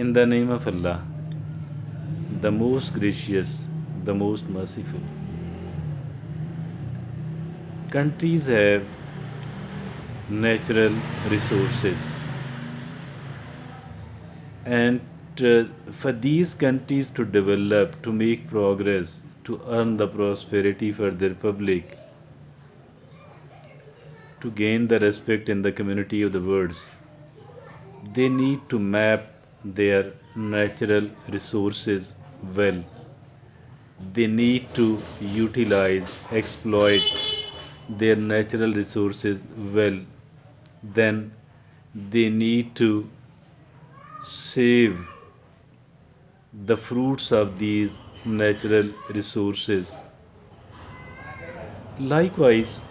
In the name of Allah, the most gracious, the most merciful. Countries have natural resources, and for these countries to develop, to make progress, to earn the prosperity for their public, to gain the respect in the community of the world, they need to map their natural resources well. They need to utilize, exploit their natural resources well. Then they need to save the fruits of these natural resources. Likewise,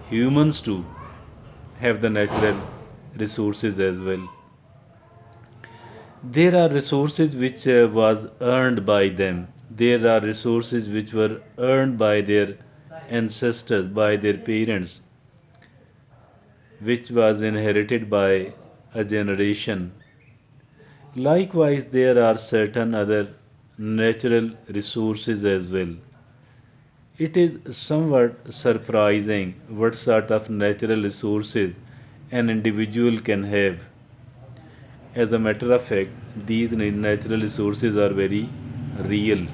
humans too have the natural resources as well. There are resources which was earned by them. There are resources which were earned by their ancestors, by their parents, which was inherited by a generation. Likewise, there are certain other natural resources as well. It is somewhat surprising what sort of natural resources an individual can have. As a matter of fact, these natural resources are very real.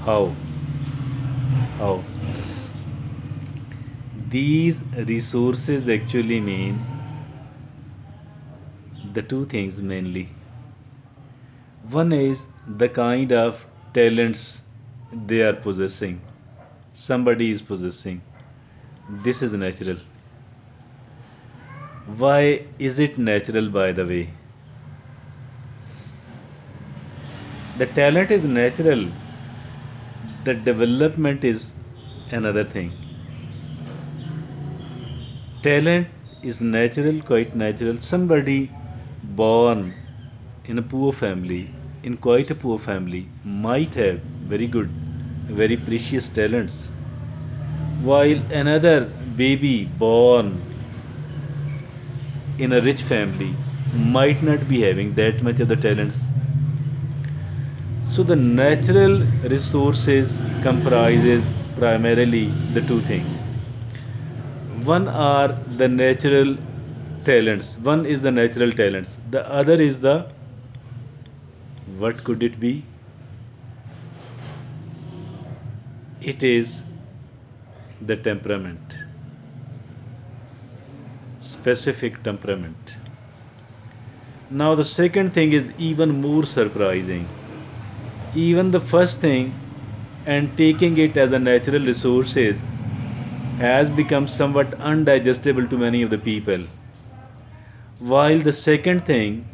How? How? These resources actually mean the two things mainly. One is the kind of talents they are possessing. Somebody is possessing. This is natural. Why is it natural, by the way? The talent is natural, the development is another thing. Talent is natural, quite natural. Somebody born in a poor family, in quite a poor family, might have very good, very precious talents, while another baby born in a rich family might not be having that much of the talents. So the natural resources comprises primarily the two things. One are the natural talents. One is the natural talents. The other is the, what could it be? It is the temperament, specific temperament. Now the second thing is even more surprising. Even the first thing, and taking it as a natural resources, has become somewhat undigestible to many of the people. While the second thing,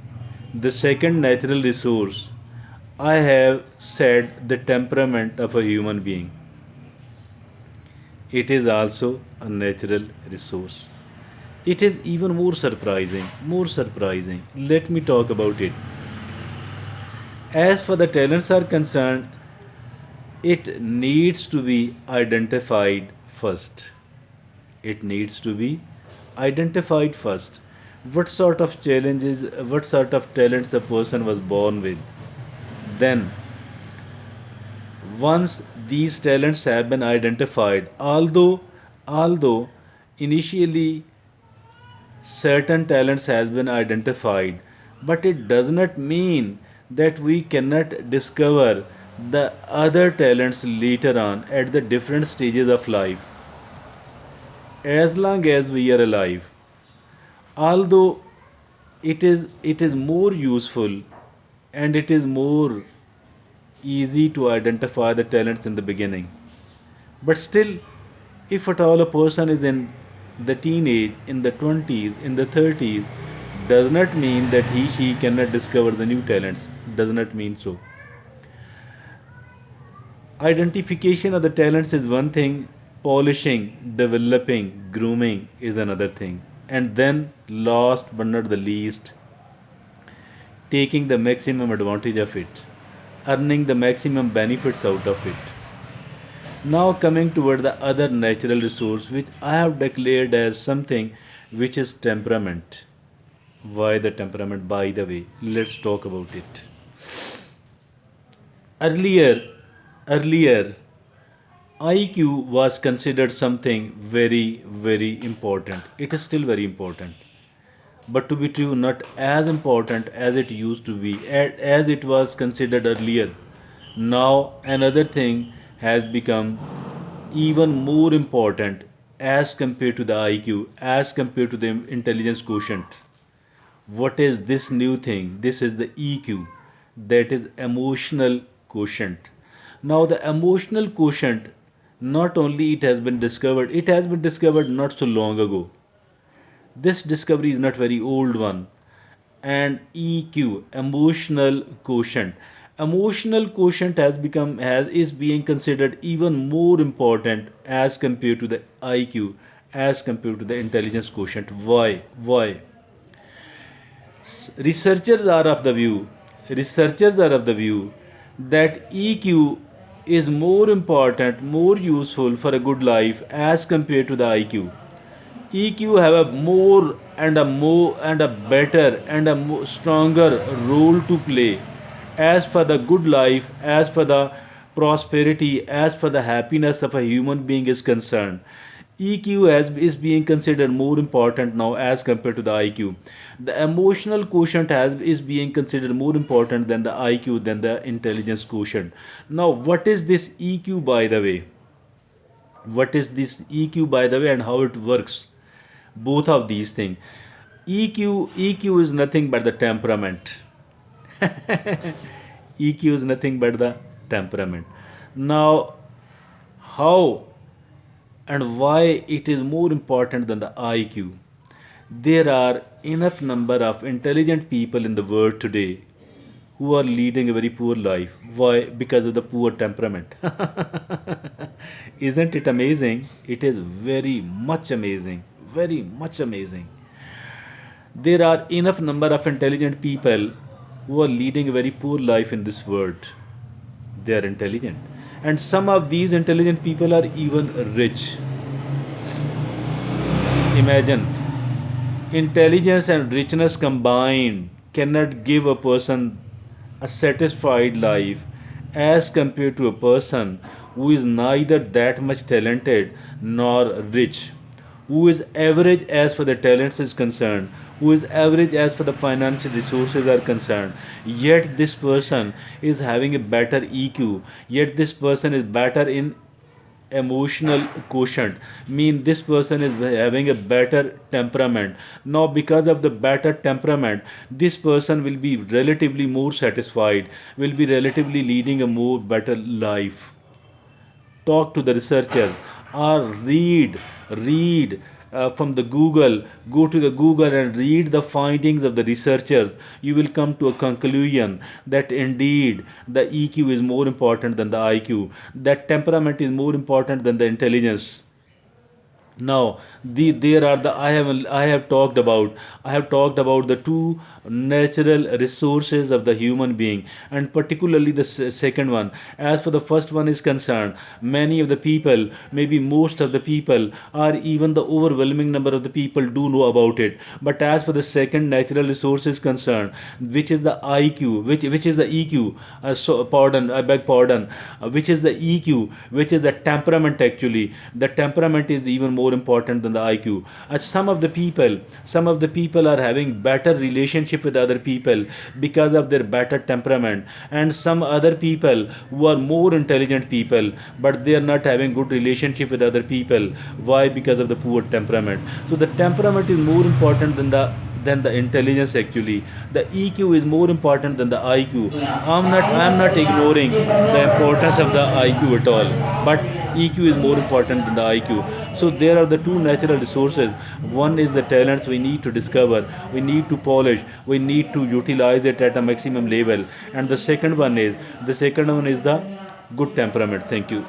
the second natural resource, I have said the temperament of a human being. It is also a natural resource. It is even more surprising, more surprising. Let me talk about it. As for the talents are concerned, it needs to be identified first. It needs to be identified first. What sort of challenges, what sort of talents a person was born with. Then, once these talents have been identified, although initially certain talents has been identified, but it does not mean that we cannot discover the other talents later on at the different stages of life. As long as we are alive, although it is more useful and it is more easy to identify the talents in the beginning, but still, if at all a person is in the teenage, in the 20s, in the 30s, does not mean that he she cannot discover the new talents, does not mean so. Identification of the talents is one thing, polishing, developing, grooming is another thing. And then, last but not the least, taking the maximum advantage of it, earning the maximum benefits out of it. Now, coming toward the other natural resource which I have declared as something which is temperament. Why the temperament? By the way, let's talk about it. Earlier earlier IQ was considered something very, very important. It is still very important, but to be true, not as important as it used to be, as it was considered earlier. Now, another thing has become even more important as compared to the IQ, as compared to the intelligence quotient. What is this new thing? This is the EQ, that is emotional quotient. Now, the emotional quotient, not only it has been discovered not so long ago. This discovery is not very old one. And EQ, emotional quotient has become has is being considered even more important as compared to the IQ, as compared to the intelligence quotient. Why? Researchers are of the view, researchers are of the view that EQ is more important, more useful for a good life as compared to the IQ. EQ have a more and a better and a stronger role to play as for the good life, as for the prosperity, as for the happiness of a human being is concerned. EQ is being considered more important now as compared to the IQ. The emotional quotient is being considered more important than the IQ, than the intelligence quotient. Now, what is this EQ, by the way? What is this EQ, by the way, and how it works? Both of these things. EQ is nothing but the temperament. EQ is nothing but the temperament. Now, how and why it is more important than the IQ? There are enough number of intelligent people in the world today who are leading a very poor life. Why? Because of the poor temperament. Isn't it amazing? It is very much amazing. Very much amazing. There are enough number of intelligent people who are leading a very poor life in this world. They are intelligent. And some of these intelligent people are even rich. Imagine, intelligence and richness combined cannot give a person a satisfied life as compared to a person who is neither that much talented nor rich, who is average as far the talents is concerned, who is average as far the financial resources are concerned, yet this person is having a better EQ, yet this person is better in emotional quotient, mean this person is having a better temperament. Now, because of the better temperament, this person will be relatively more satisfied, will be relatively leading a more better life. Talk to the researchers or read from the Google. Go to the Google and read the findings of the researchers. You will come to a conclusion that indeed the EQ is more important than the IQ, that temperament is more important than the intelligence. Now, there are the I have talked about the two natural resources of the human being, and particularly the second one. As for the first one is concerned, many of the people, maybe most of the people, or even the overwhelming number of the people do know about it. But as for the second natural resource is concerned, which is the IQ, which is the EQ, I beg pardon, which is the EQ, which is the temperament actually. The temperament is even more important than the IQ. Some of the people are having better relationship with other people because of their better temperament, and some other people who are more intelligent people, but they are not having good relationship with other people. Why? Because of the poor temperament. So the temperament is more important than the intelligence actually. The EQ is more important than the IQ. I'm not ignoring the importance of the IQ at all, but EQ is more important than the IQ. So there are the two natural resources. One is the talents we need to discover, we need to polish, we need to utilize it at a maximum level, and the second one is the good temperament. Thank you.